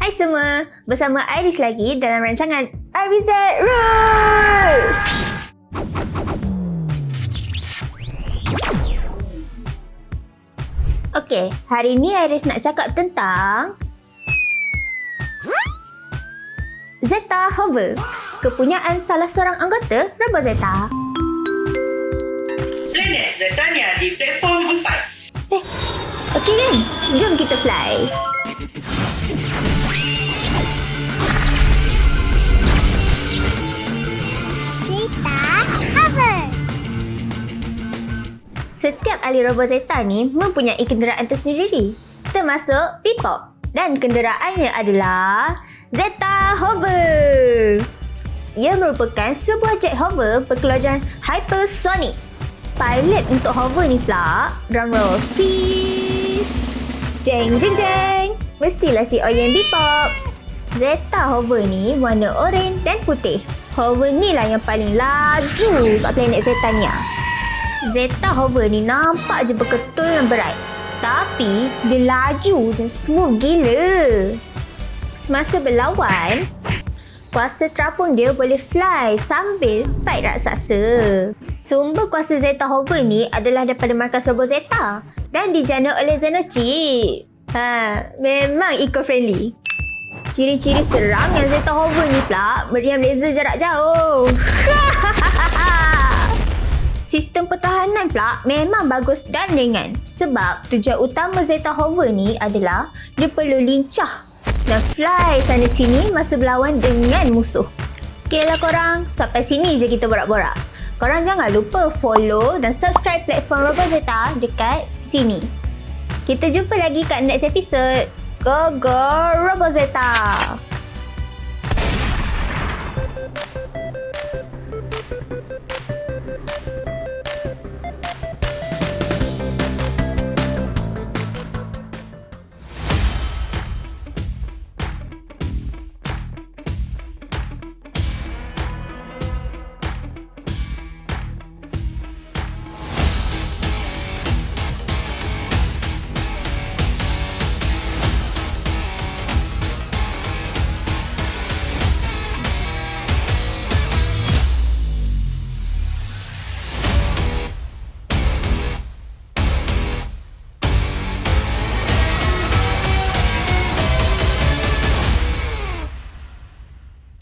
Hai semua, bersama Iris lagi dalam rancangan IRIZ Rules. Okey, hari ni Iris nak cakap tentang Zeta Hover, kepunyaan salah seorang anggota Robo Zeta. Planet Zetania di platform 4. Okey kan? Jom kita fly. Setiap ahli Robo Zeta ni mempunyai kenderaan tersendiri, termasuk Bebop, dan kenderaannya adalah Zeta Hover. Ia merupakan sebuah jet hover berkelajuan hypersonic. Pilot untuk hover ni pula, drumroll please. Jeng jeng jeng, mestilah si Oyen Bebop. Zeta Hover ni warna oranye dan putih. Hover ni lah yang paling laju kat planet Zetania. Zeta Hover ni nampak je berketul dan berat. Tapi, dia laju dan smooth gila. Semasa berlawan, kuasa terapung dia boleh fly sambil fight raksasa. Sumber kuasa Zeta Hover ni adalah daripada markas Robo Zeta dan dijana oleh Xenochip. Memang eco-friendly. Ciri-ciri serang yang Zeta Hover ni pula meriam laser jarak jauh. Sistem pertahanan pula memang bagus dan ringan sebab tujuan utama Zeta Hover ni adalah dia perlu lincah dan fly sana sini masa berlawan dengan musuh. Okeylah korang, sampai sini je kita borak-borak. Korang jangan lupa follow dan subscribe platform Robo Zeta dekat sini. Kita jumpa lagi kat next episode. Go go Robo Zeta!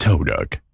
Toaduk.